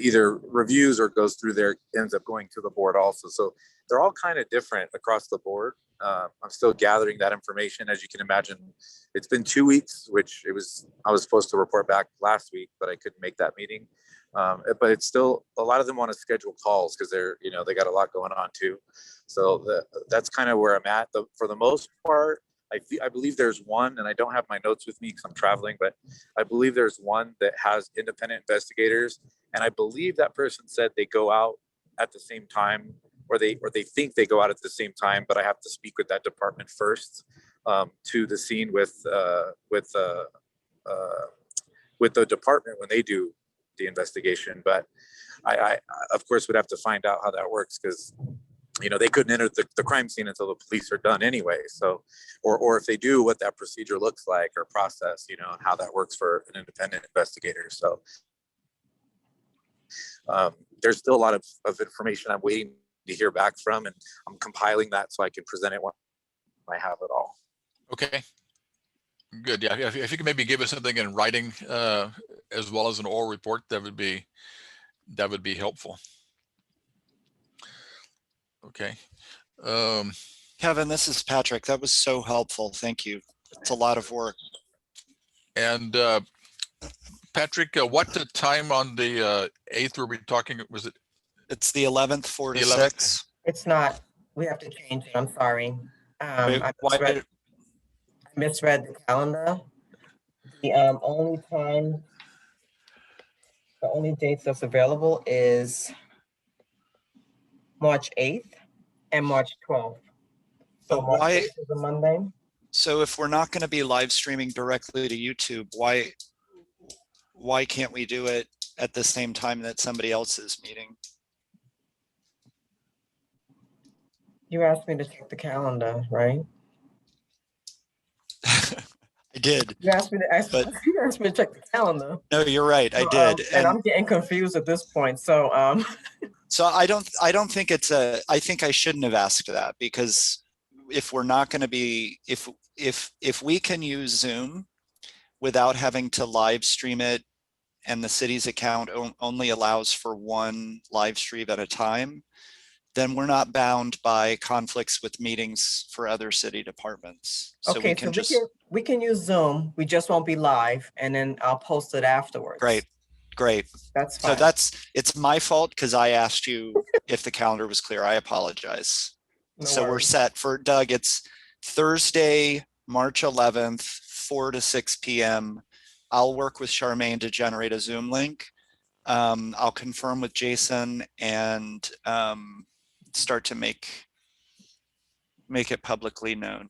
either reviews or goes through there ends up going to the board also. So they're all kind of different across the board. I'm still gathering that information. As you can imagine, it's been 2 weeks, I was supposed to report back last week, but I couldn't make that meeting. But it's still, a lot of them want to schedule calls because they got a lot going on too. So that's kind of where I'm at. For the most part, I believe there's one, and I don't have my notes with me because I'm traveling, but I believe there's one that has independent investigators. And I believe that person said they go out at the same time, or they think they go out at the same time, but I have to speak with that department first to the scene with the department when they do the investigation. But I of course would have to find out how that works, because they couldn't enter the crime scene until the police are done anyway. So, or if they do, what that procedure looks like or process, and how that works for an independent investigator. So there's still a lot of information I'm waiting to hear back from, and I'm compiling that so I can present it when I have it all. Okay. Good. Yeah. If you can maybe give us something in writing as well as an oral report, that would be helpful. Okay. Kevin, this is Patrick. That was so helpful. Thank you. It's a lot of work. And Patrick, what the time on the 8th were we talking? Was it? It's the 11th, 4 to The 11th. 6. It's not. We have to change it. I'm sorry. Wait, I why? misread the calendar. The only dates that's available is March 8th and March 12th. So But March why? 8th is a Monday. So if we're not going to be live streaming directly to YouTube, why can't we do it at the same time that somebody else is meeting? You asked me to check the calendar, right? I did. You asked me to But- you asked me to check the calendar. No, you're right. I So, did. and I'm getting confused at this point. So So I don't think it's a, I think I shouldn't have asked that, because if we're not going to be, if we can use Zoom without having to live stream it, and the city's account only allows for one live stream at a time, then we're not bound by conflicts with meetings for other city departments. So okay, we can just, we can use Zoom. We just won't be live, and then I'll post it afterwards. great. That's So fine. it's my fault because I asked you if the calendar was clear. I apologize. No So we're worries. set for Doug. It's Thursday, March 11th, 4 to 6 p.m. I'll work with Charmaine to generate a Zoom link. I'll confirm with Jason and start to make it publicly known.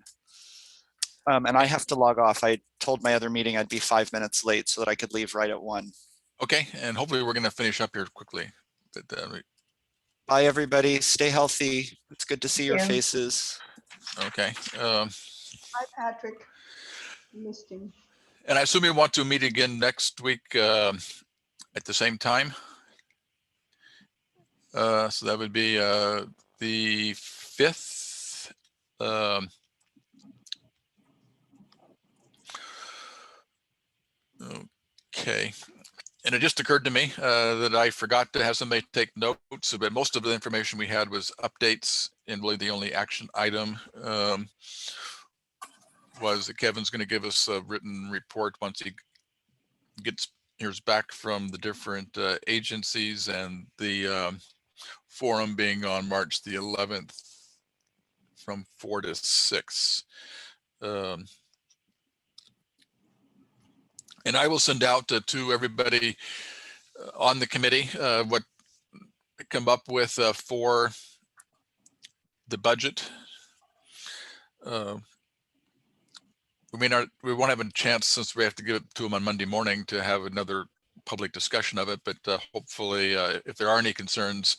And I have to log off. I told my other meeting I'd be 5 minutes late so that I could leave right at 1. Okay, and hopefully we're going to finish up here quickly. But, Bye, everybody. Stay healthy. It's good to see your Yeah. faces. okay. Hi, Patrick. Missed him. And I assume you want to meet again next week at the same time. So that would be the 5th. Okay. And it just occurred to me that I forgot to have somebody take notes, but most of the information we had was updates, and really the only action item was that Kevin's going to give us a written report once he hears back from the different agencies, and the forum being on March the 11th from 4 to 6. And I will send out to everybody on the committee what I come up with for the budget. We won't have a chance, since we have to give it to them on Monday morning, to have another public discussion of it, but hopefully if there are any concerns,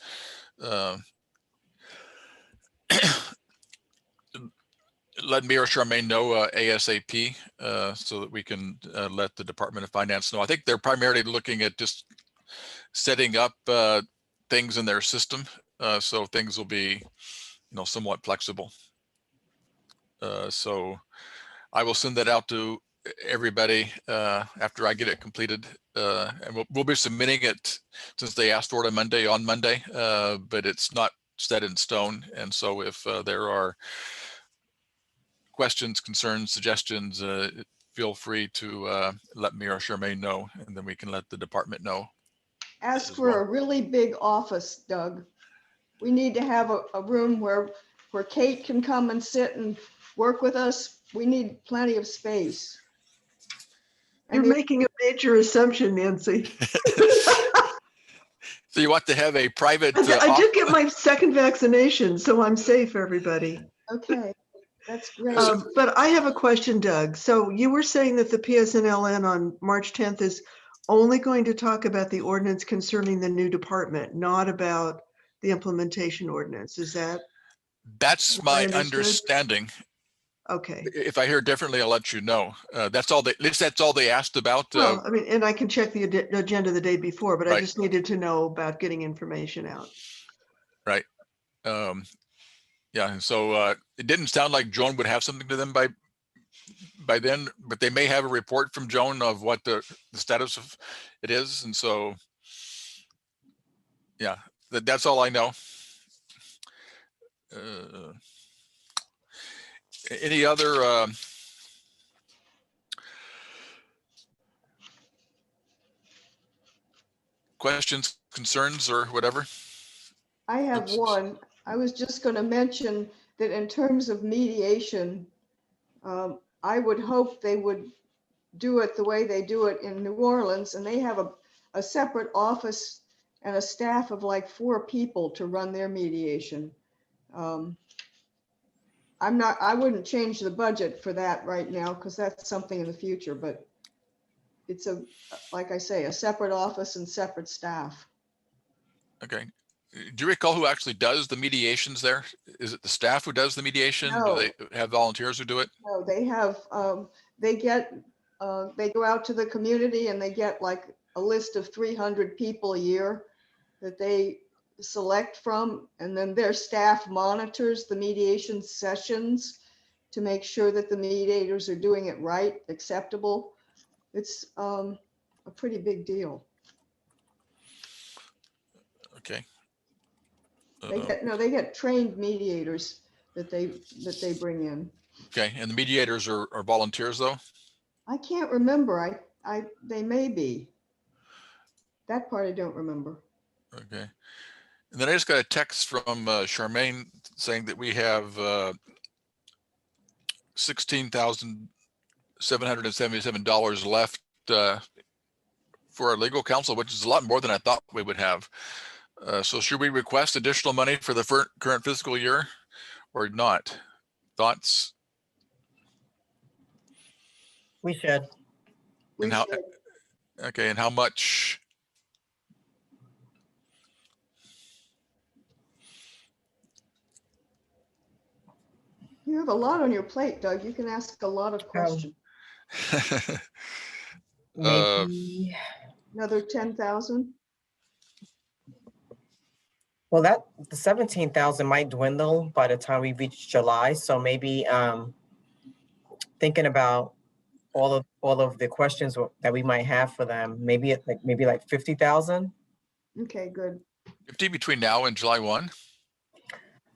let me or Charmaine know ASAP so that we can let the Department of Finance know. I think they're primarily looking at just setting up things in their system, so things will be, somewhat flexible. So I will send that out to everybody after I get it completed, and we'll be submitting it, since they asked for it on Monday, but it's not set in stone. And so if there are questions, concerns, suggestions, feel free to let me or Charmaine know, and then we can let the department know. Ask As for well. a really big office, Doug. We need to have a room where Kate can come and sit and work with us. We need plenty of space. I You're mean, making a major assumption, Nancy. So you want to have a private? I did get my second vaccination, so I'm safe, everybody. okay, that's great. But I have a question, Doug. So you were saying that the PSNLN on March 10th is only going to talk about the ordinance concerning the new department, not about the implementation ordinance. Is that? That's what my I understood? understanding. Okay. If I hear differently, I'll let you know. That's all. At least that's all they asked about. Well, I mean, and I can check the agenda the day before, but I Right. just needed to know about getting information out. Right. Yeah. So it didn't sound like Joan would have something to them by then, but they may have a report from Joan of what the status of it is, and so yeah, that's all I know. Any other questions, concerns, or whatever? I have Oops. one. I was just going to mention that in terms of mediation, I would hope they would do it the way they do it in New Orleans, and they have a separate office and a staff of like 4 people to run their mediation. I wouldn't change the budget for that right now, because that's something in the future, but it's like I say, a separate office and separate staff. Okay. Do you recall who actually does the mediations there? Is it the staff who does the mediation? No. Do they have volunteers who do it? No, they have, they get, they go out to the community and they get like a list of 300 people a year that they select from, and then their staff monitors the mediation sessions to make sure that the mediators are doing it right, acceptable. It's a pretty big deal. Okay. They get, no, they get trained mediators that they bring in. Okay, and the mediators are volunteers though? I can't remember. They may be. That part I don't remember. Okay. And then I just got a text from Charmaine saying that we have $16,777 left for our legal counsel, which is a lot more than I thought we would have. So should we request additional money for the current fiscal year or not? Thoughts? We should. We And how- should. Okay, and how much? You have a lot on your plate, Doug. You can ask a lot of questions. Maybe, Another 10,000? well, the 17,000 might dwindle by the time we reach July. So maybe thinking about all of the questions that we might have for them, maybe like 50,000. Okay, good. 50 between now and July 1?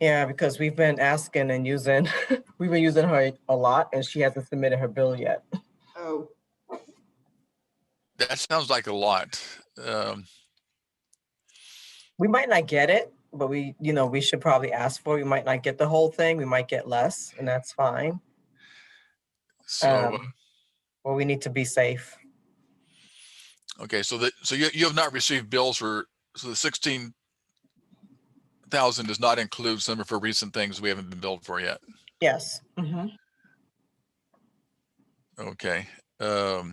Yeah, because we've been asking and using, we've been using her a lot and she hasn't submitted her bill yet. Oh, That sounds like a lot. We might not get it, but we should probably ask for it. We might not get the whole thing. We might get less, and that's fine. So, Well, we need to be safe. okay, so you have not received bills so the 16,000 does not include some for recent things we haven't been billed for yet. Yes. Mhm. Okay. But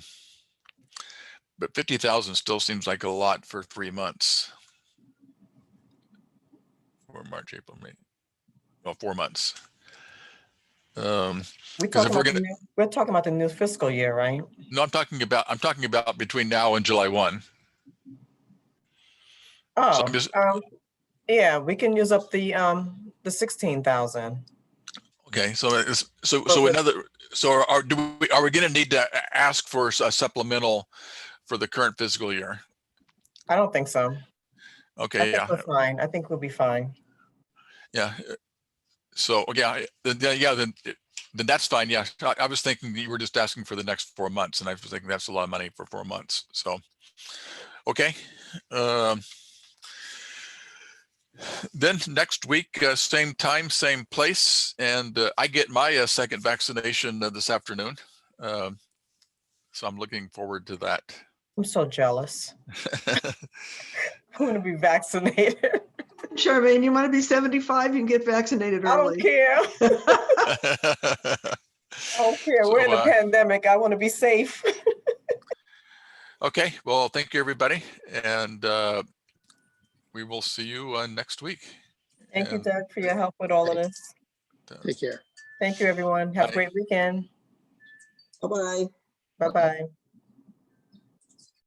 50,000 still seems like a lot for 3 months. For March, April, May. Well, 4 months. We're 'Cause if talking, we're we're talking about the new fiscal year, right? No, I'm talking about between now and July 1. Oh, I'm just- yeah, we can use up the 16,000. Okay, so are we going to need to ask for a supplemental for the current fiscal year? I don't think so. I Okay, think we're fine. I think we'll be fine. yeah. So yeah, then that's fine. Yeah, I was thinking you were just asking for the next 4 months, and I was thinking that's a lot of money for 4 months. So, okay. Then next week, same time, same place, and I get my second vaccination this afternoon. So I'm looking forward to that. I'm so jealous. I'm going to be vaccinated. Charmaine, you want to be 75? You can get vaccinated I don't early. care. I don't care. We're in a pandemic. I want to be safe. Okay, well, thank you, everybody, and we will see you next week. Thank you, Doug, for your help with all of this. Take care. Thank you, everyone. Have a Bye. great weekend. Bye-bye. Bye-bye.